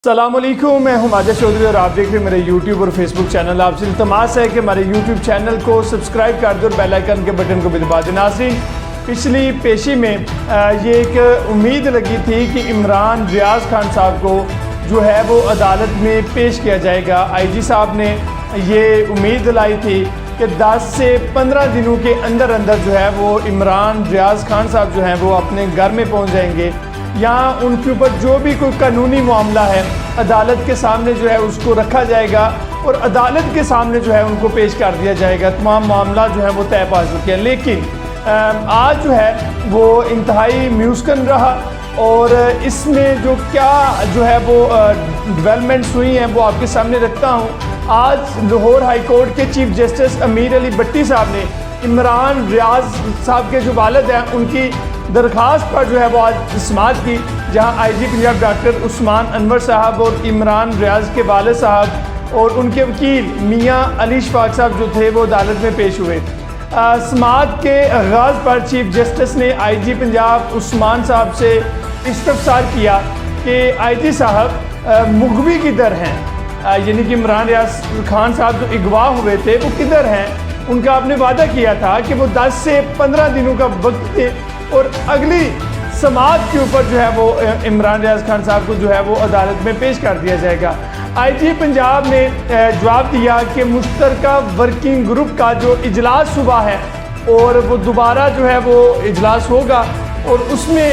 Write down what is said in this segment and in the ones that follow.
السلام علیکم، میں ہوں ماجد چودھری اور آپ دیکھ رہے ہیں میرے یوٹیوب اور فیس بک چینل۔ آپ سے التماس ہے کہ ہمارے یوٹیوب چینل کو سبسکرائب کر دیں اور بیل آئیکن کے بٹن کو بھی دبا دیں۔ ناظرین، پچھلی پیشی میں یہ ایک امید لگی تھی کہ عمران ریاض خان صاحب کو جو ہے وہ عدالت میں پیش کیا جائے گا۔ آئی جی صاحب نے یہ امید دلائی تھی کہ 10 سے 15 دنوں کے اندر جو ہے وہ عمران ریاض خان صاحب جو ہیں وہ اپنے گھر میں پہنچ جائیں گے، یا ان کے اوپر جو بھی کوئی قانونی معاملہ ہے عدالت کے سامنے جو ہے اس کو رکھا جائے گا اور عدالت کے سامنے جو ہے ان کو پیش کر دیا جائے گا۔ تمام معاملات جو ہیں وہ طے پا چکے ہیں، لیکن آج جو ہے وہ انتہائی میوزکن رہا اور اس میں جو ہے وہ ڈیولپمنٹس ہوئی ہیں وہ آپ کے سامنے رکھتا ہوں۔ آج لاہور ہائی کورٹ کے چیف جسٹس امیر علی بٹی صاحب نے عمران ریاض صاحب کے جو والد ہیں ان کی درخواست پر جو ہے وہ آج سماعت کی، جہاں آئی جی پنجاب ڈاکٹر عثمان انور صاحب اور عمران ریاض کے والد صاحب اور ان کے وکیل میاں علی اشفاق صاحب جو تھے وہ عدالت میں پیش ہوئے۔ سماعت کے آغاز پر چیف جسٹس نے آئی جی پنجاب عثمان صاحب سے استفسار کیا کہ آئی جی صاحب مغوی کدھر ہیں، یعنی کہ عمران ریاض خان صاحب جو اغوا ہوئے تھے وہ کدھر ہیں؟ ان کا آپ نے وعدہ کیا تھا کہ وہ 10 سے 15 دنوں کا وقت دے اور اگلی سماعت کے اوپر جو ہے وہ عمران ریاض خان صاحب کو جو ہے وہ عدالت میں پیش کر دیا جائے گا۔ آئی جی پنجاب نے جواب دیا کہ مشترکہ ورکنگ گروپ کا جو اجلاس صبح ہے اور وہ دوبارہ جو ہے وہ اجلاس ہوگا، اور اس میں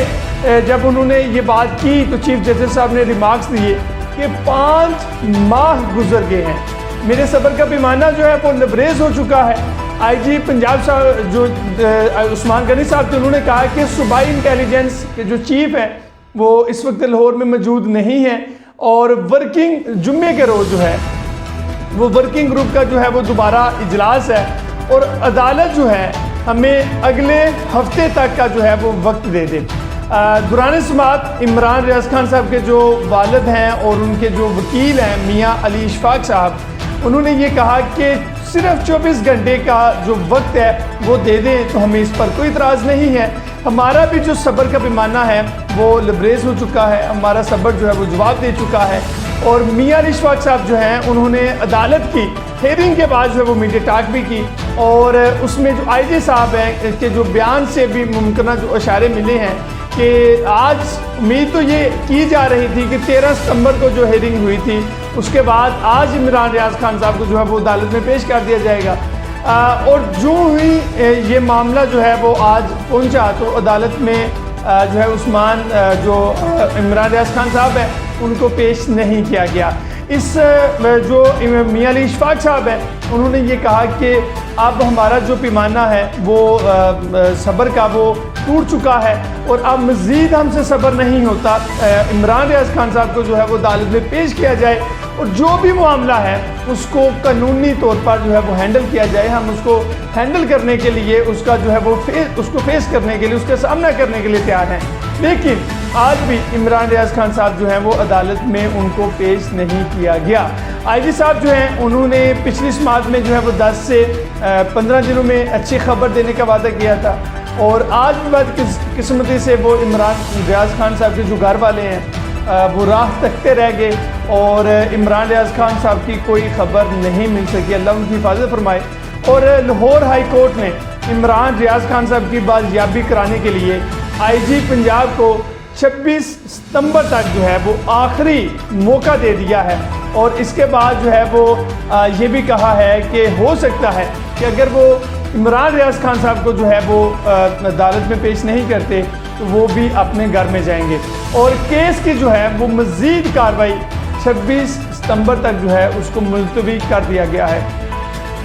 جب انہوں نے یہ بات کی تو چیف جسٹس صاحب نے ریمارکس دیے کہ 5 ماہ گزر گئے ہیں، میرے صبر کا پیمانہ جو ہے وہ لبریز ہو چکا ہے۔ آئی جی پنجاب صاحب جو عثمان غنی صاحب تھے انہوں نے کہا کہ صوبائی انٹیلیجنس کے جو چیف ہیں وہ اس وقت لاہور میں موجود نہیں ہیں، اور ورکنگ جمعے کے روز جو ہے وہ ورکنگ گروپ کا جو ہے وہ دوبارہ اجلاس ہے، اور عدالت جو ہے ہمیں اگلے ہفتے تک کا جو ہے وہ وقت دے دے۔ دوران سماعت عمران ریاض خان صاحب کے جو والد ہیں اور ان کے جو وکیل ہیں میاں علی اشفاق صاحب، انہوں نے یہ کہا کہ صرف 24 گھنٹے کا جو وقت ہے وہ دے دیں تو ہمیں اس پر کوئی اعتراض نہیں ہے۔ ہمارا بھی جو صبر کا پیمانہ ہے وہ لبریز ہو چکا ہے، ہمارا صبر جو ہے وہ جواب دے چکا ہے۔ اور میاں علی اشفاق صاحب جو ہیں انہوں نے عدالت کی ہیئرنگ کے بعد جو ہے وہ میڈیا ٹاک بھی کی، اور اس میں جو آئی جی صاحب ہیں کے جو بیان سے بھی ممکنہ جو اشارے ملے ہیں کہ آج امید تو یہ کی جا رہی تھی کہ 13 ستمبر کو جو ہیئرنگ ہوئی تھی اس کے بعد آج عمران ریاض خان صاحب کو جو ہے وہ عدالت میں پیش کر دیا جائے گا، اور جو ہی یہ معاملہ جو ہے وہ آج پہنچا تو عدالت میں جو ہے جو عمران ریاض خان صاحب ہیں ان کو پیش نہیں کیا گیا۔ اس جو میاں علی اشفاق صاحب ہیں انہوں نے یہ کہا کہ اب ہمارا جو پیمانہ ہے وہ صبر کا وہ ٹوٹ چکا ہے اور اب مزید ہم سے صبر نہیں ہوتا، عمران ریاض خان صاحب کو جو ہے وہ عدالت میں پیش کیا جائے اور جو بھی معاملہ ہے اس کو قانونی طور پر جو ہے وہ ہینڈل کیا جائے۔ ہم اس کو ہینڈل کرنے کے لیے اس کا جو ہے وہ اس کو فیس کرنے کے لیے، اس کا سامنا کرنے کے لیے تیار ہیں، لیکن آج بھی عمران ریاض خان صاحب جو ہیں وہ عدالت میں ان کو پیش نہیں کیا گیا۔ آئی جی صاحب جو ہیں انہوں نے پچھلی سماعت میں جو ہے وہ 10 سے 15 دنوں میں اچھی خبر دینے کا وعدہ کیا تھا، اور آج بھی بات قسمتی سے وہ عمران ریاض خان صاحب کے جو گھر والے ہیں وہ راہ تکتے رہ گئے اور عمران ریاض خان صاحب کی کوئی خبر نہیں مل سکی۔ اللہ ان کی حفاظت فرمائے۔ اور لاہور ہائی کورٹ نے عمران ریاض خان صاحب کی بازیابی کرانے کے لیے آئی جی پنجاب کو 26 ستمبر تک جو ہے وہ آخری موقع دے دیا ہے، اور اس کے بعد جو ہے وہ یہ بھی کہا ہے کہ ہو سکتا ہے کہ اگر وہ عمران ریاض خان صاحب کو جو ہے وہ عدالت میں پیش نہیں کرتے تو وہ بھی اپنے گھر میں جائیں گے، اور کیس کی جو ہے وہ مزید کارروائی 26 ستمبر تک جو ہے اس کو ملتوی کر دیا گیا ہے۔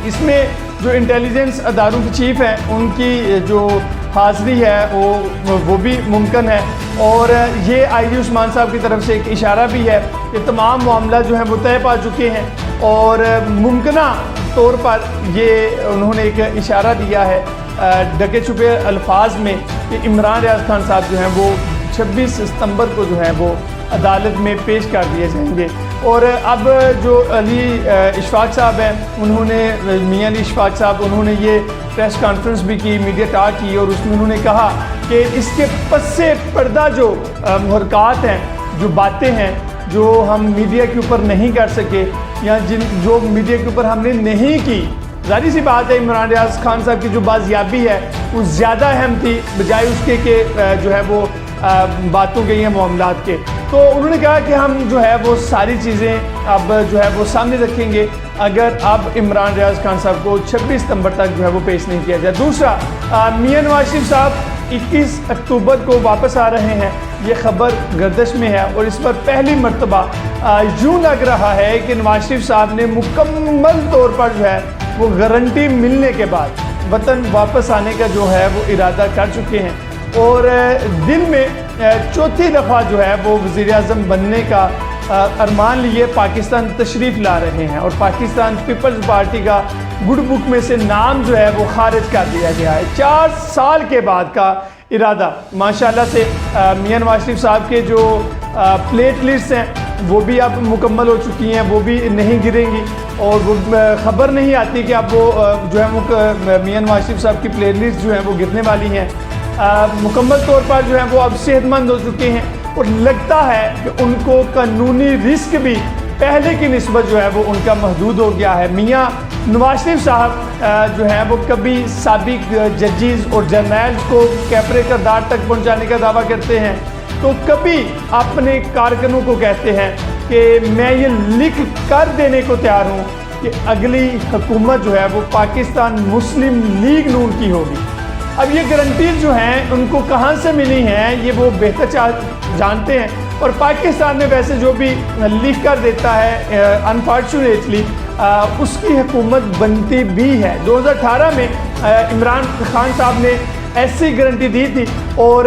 اس میں جو انٹیلیجنس اداروں کے چیف ہیں ان کی جو حاضری ہے وہ بھی ممکن ہے، اور یہ آئی جی عثمان صاحب کی طرف سے ایک اشارہ بھی ہے کہ تمام معاملات جو ہیں وہ طے پا چکے ہیں، اور ممکنہ طور پر یہ انہوں نے ایک اشارہ دیا ہے ڈکے چھپے الفاظ میں کہ عمران ریاض خان صاحب جو ہیں وہ 26 ستمبر کو جو ہے وہ عدالت میں پیش کر دیے جائیں گے۔ اور اب جو علی اشفاق صاحب ہیں انہوں نے میاں علی اشفاق صاحب انہوں نے یہ پریس کانفرنس بھی کی، میڈیا ٹاک کی، اور اس میں انہوں نے کہا کہ اس کے پس پردہ جو محرکات ہیں، جو باتیں ہیں، جو ہم میڈیا کے اوپر نہیں کر سکے یا جو میڈیا کے اوپر ہم نے نہیں کی. ظاہر سی بات ہے عمران ریاض خان صاحب کی جو بازیابی ہے وہ زیادہ اہم تھی بجائے اس کے کہ جو ہے وہ باتوں کے یا معاملات کے. تو انہوں نے کہا کہ ہم جو ہے وہ ساری چیزیں اب جو ہے وہ سامنے رکھیں گے اگر اب عمران ریاض خان صاحب کو 26 ستمبر تک جو ہے وہ پیش نہیں کیا جائے. دوسرا، میاں نواز شریف صاحب 21 اکتوبر کو واپس آ رہے ہیں. یہ خبر گردش میں ہے اور اس پر پہلی مرتبہ یوں لگ رہا ہے کہ نواز شریف صاحب نے مکمل طور پر جو ہے وہ گارنٹی ملنے کے بعد وطن واپس آنے کا جو ہے وہ ارادہ کر چکے ہیں اور دل میں چوتھی دفعہ جو ہے وہ وزیر اعظم بننے کا ارمان لیے پاکستان تشریف لا رہے ہیں اور پاکستان پیپلز پارٹی کا گڈ بک میں سے نام جو ہے وہ خارج کر دیا گیا ہے. 4 سال کے بعد کا ارادہ. ماشاءاللہ سے میاں نواز شریف صاحب کے جو پلیٹ لسٹ ہیں وہ بھی اب مکمل ہو چکی ہیں, وہ بھی نہیں گریں گی اور وہ خبر نہیں آتی کہ اب وہ جو ہے میاں نواز شریف صاحب کی پلیٹ لسٹ جو ہیں وہ گرنے والی ہیں. مکمل طور پر جو ہے وہ اب صحت مند ہو چکے ہیں اور لگتا ہے کہ ان کو قانونی رسک بھی پہلے کی نسبت جو ہے وہ ان کا محدود ہو گیا ہے. میاں نواز شریف صاحب جو ہیں وہ کبھی سابق ججز اور جرنیلز کو کیفرے کردار تک پہنچانے کا دعویٰ کرتے ہیں تو کبھی اپنے کارکنوں کو کہتے ہیں کہ میں یہ لکھ کر دینے کو تیار ہوں کہ اگلی حکومت جو ہے وہ پاکستان مسلم لیگ نون کی ہوگی. اب یہ گارنٹیز جو ہیں ان کو کہاں سے ملی ہیں یہ وہ بہتر جانتے ہیں اور پاکستان میں ویسے جو بھی لکھ کر دیتا ہے انفارچونیٹلی اس کی حکومت بنتی بھی ہے. 2018 میں عمران خان صاحب نے ایسی گارنٹی دی تھی اور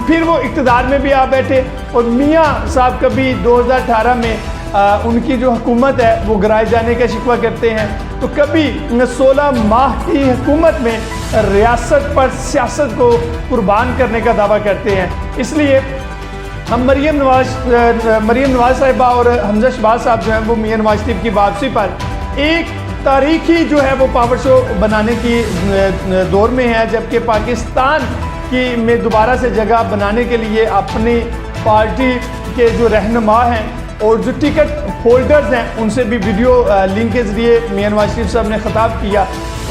پھر وہ اقتدار میں بھی آ بیٹھے اور میاں صاحب کبھی 2018 میں ان کی جو حکومت ہے وہ گرائے جانے کا شکوہ کرتے ہیں تو کبھی 16 ماہ کی حکومت میں ریاست پر سیاست کو قربان کرنے کا دعویٰ کرتے ہیں. اس لیے ہم مریم نواز صاحبہ اور حمزہ شہباز صاحب جو ہیں وہ میاں نواز شریف کی واپسی پر ایک تاریخی جو ہے وہ پاور شو بنانے کی دور میں ہے جبکہ پاکستان کی میں دوبارہ سے جگہ بنانے کے لیے اپنی پارٹی کے جو رہنما ہیں اور جو ٹکٹ ہولڈرز ہیں ان سے بھی ویڈیو لنک کے ذریعے میاں نواز شریف صاحب نے خطاب کیا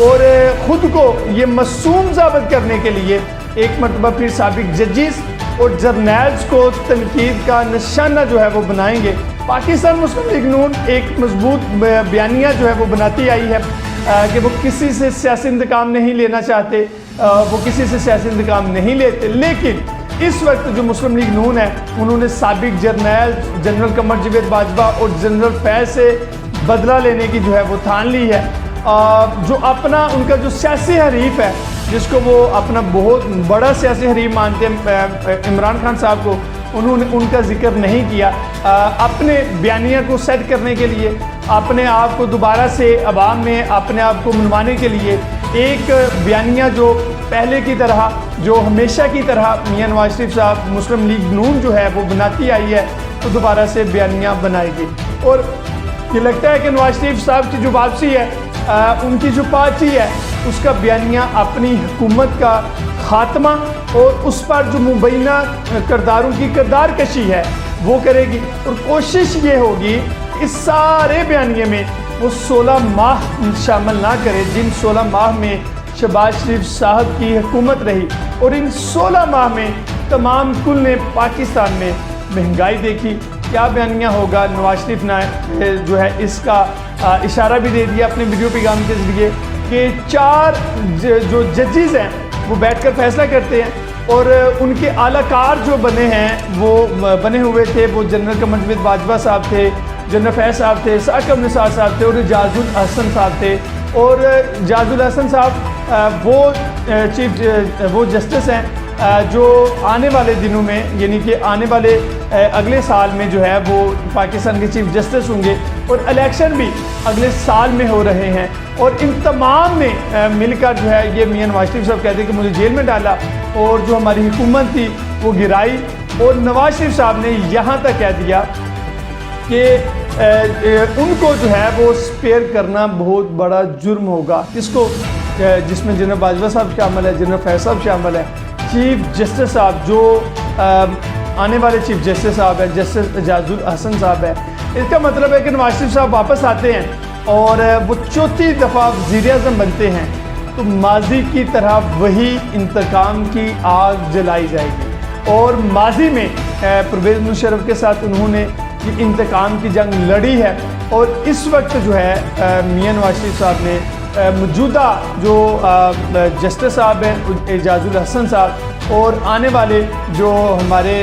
اور خود کو یہ معصوم ثابت کرنے کے لیے ایک مرتبہ پھر سابق ججز اور جرنیلز کو تنقید کا نشانہ جو ہے وہ بنائیں گے. پاکستان مسلم لیگ نون ایک مضبوط بیانیہ جو ہے وہ بناتی آئی ہے کہ وہ کسی سے سیاسی انتقام نہیں لینا چاہتے, وہ کسی سے سیاسی انتقام نہیں لیتے, لیکن اس وقت جو مسلم لیگ نون ہے انہوں نے سابق جرنیل جنرل قمر جاوید باجوہ اور جنرل فیض سے بدلہ لینے کی جو ہے وہ ٹھان لی ہے. جو اپنا ان کا جو سیاسی حریف ہے جس کو وہ اپنا بہت بڑا سیاسی حریف مانتے ہیں عمران خان صاحب کو, انہوں نے ان کا ذکر نہیں کیا. اپنے بیانیہ کو سیٹ کرنے کے لیے, اپنے آپ کو دوبارہ سے عوام میں اپنے آپ کو منوانے کے لیے ایک بیانیہ جو پہلے کی طرح جو ہمیشہ کی طرح میاں نواز شریف صاحب مسلم لیگ نون جو ہے وہ بناتی آئی ہے تو دوبارہ سے بیانیہ بنائے گی. اور یہ لگتا ہے کہ نواز شریف صاحب کی جو واپسی ہے ان کی جو پارٹی ہے اس کا بیانیہ اپنی حکومت کا خاتمہ اور اس پر جو مبینہ کرداروں کی کردار کشی ہے وہ کرے گی اور کوشش یہ ہوگی اس سارے بیانیے میں وہ 16 ماہ شامل نہ کرے جن 16 ماہ میں شہباز شریف صاحب کی حکومت رہی اور ان 16 ماہ میں تمام کل نے پاکستان میں مہنگائی دیکھی. کیا بیانیہ ہوگا؟ نواز شریف نے جو ہے اس کا اشارہ بھی دے دیا اپنے ویڈیو پیغام کے ذریعے کہ 4 جو ججز ہیں وہ بیٹھ کر فیصلہ کرتے ہیں اور ان کے اعلیٰ کار جو بنے ہیں وہ بنے ہوئے تھے وہ جنرل قمر جاوید باجوہ صاحب تھے, جنرل فیض صاحب تھے, ثاقب نثار صاحب تھے اور اعجاز الحسن صاحب تھے. اور اعجاز الحسن صاحب وہ جسٹس ہیں جو آنے والے دنوں میں یعنی کہ آنے والے اگلے سال میں جو ہے وہ پاکستان کے چیف جسٹس ہوں گے اور الیکشن بھی اگلے سال میں ہو رہے ہیں اور ان تمام نے مل کر جو ہے یہ میاں نواز شریف صاحب کہتے ہیں کہ مجھے جیل میں ڈالا اور جو ہماری حکومت تھی وہ گرائی. اور نواز شریف صاحب نے یہاں تک کہہ دیا کہ ان کو جو ہے وہ سپیئر کرنا بہت بڑا جرم ہوگا. اس کو جس میں جنرل باجوہ صاحب شامل ہے, جنرل فیض صاحب شامل ہے, چیف جسٹس صاحب جو آنے والے چیف جسٹس صاحب ہیں، جسٹس اعجاز الحسن صاحب ہیں، اس کا مطلب ہے کہ نواز شریف صاحب واپس آتے ہیں اور وہ چوتھی دفعہ وزیر اعظم بنتے ہیں تو ماضی کی طرح وہی انتقام کی آگ جلائی جائے گی۔ اور ماضی میں پرویز مشرف کے ساتھ انہوں نے یہ انتقام کی جنگ لڑی ہے، اور اس وقت جو ہے میاں نواز شریف صاحب نے موجودہ جو جسٹس صاحب ہیں اعجاز الحسن صاحب اور آنے والے جو ہمارے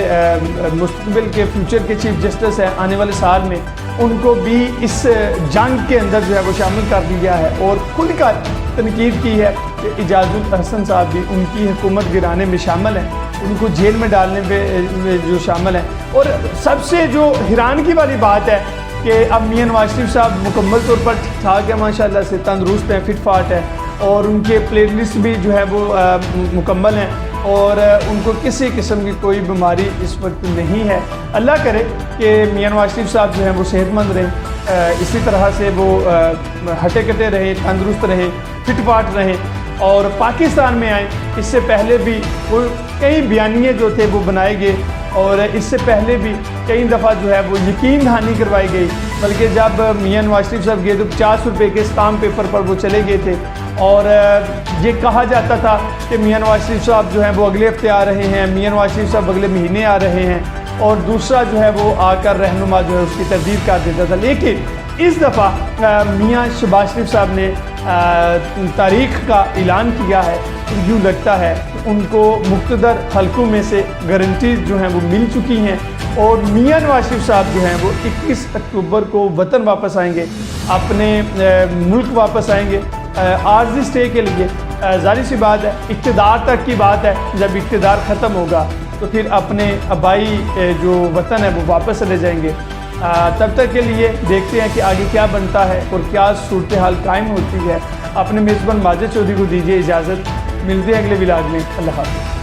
مستقبل کے فیوچر کے چیف جسٹس ہیں آنے والے سال میں، ان کو بھی اس جنگ کے اندر جو ہے وہ شامل کر دیا ہے، اور کھل کر تنقید کی ہے کہ اعجاز الحسن صاحب بھی ان کی حکومت گرانے میں شامل ہیں، ان کو جیل میں ڈالنے میں جو شامل ہیں۔ اور سب سے جو حیرانگی والی بات ہے کہ اب میاں نواز شریف صاحب مکمل طور پر ٹھیک ٹھاک ہے، ماشاءاللہ سے تندرست ہیں، فٹ فاٹ ہے، اور ان کے پلیٹ لسٹ بھی جو ہے وہ مکمل ہیں، اور ان کو کسی قسم کی کوئی بیماری اس وقت نہیں ہے۔ اللہ کرے کہ میاں نواز شریف صاحب جو ہیں وہ صحت مند رہیں، اسی طرح سے وہ ہٹے کٹے رہے، تندرست رہے، فٹ فاٹ رہیں اور پاکستان میں آئیں۔ اس سے پہلے بھی وہ کئی بیانیے جو تھے وہ بنائے گئے، اور اس سے پہلے بھی کئی دفعہ جو ہے وہ یقین دہانی کروائی گئی، بلکہ جب میاں نواز شریف صاحب گئے تو 50 روپے کے اسٹامپ پیپر پر وہ چلے گئے تھے، اور یہ کہا جاتا تھا کہ میاں نواز شریف صاحب جو ہیں وہ اگلے ہفتے آ رہے ہیں، میاں نواز شریف صاحب اگلے مہینے آ رہے ہیں، اور دوسرا جو ہے وہ آ کر رہنما جو ہے اس کی تردید کر دیتا تھا۔ لیکن اس دفعہ میاں شہباز شریف صاحب نے تاریخ کا اعلان کیا ہے، یوں لگتا ہے کہ ان کو مقتدر حلقوں میں سے گارنٹیز جو ہیں وہ مل چکی ہیں، اور میاں نواز شریف صاحب جو ہیں وہ 21 اکتوبر کو وطن واپس آئیں گے، اپنے ملک واپس آئیں گے عارضی اسٹے کے لیے۔ ظاہر سی بات ہے، اقتدار تک کی بات ہے، جب اقتدار ختم ہوگا تو پھر اپنے آبائی جو وطن ہے وہ واپس چلے جائیں گے۔ تب تک کے لیے دیکھتے ہیں کہ آگے کیا بنتا ہے اور کیا صورتحال قائم ہوتی ہے۔ اپنے میزبان ماجد چودھری کو دیجیے اجازت، ملتے ہیں اگلے ولاگ میں، اللہ حافظ۔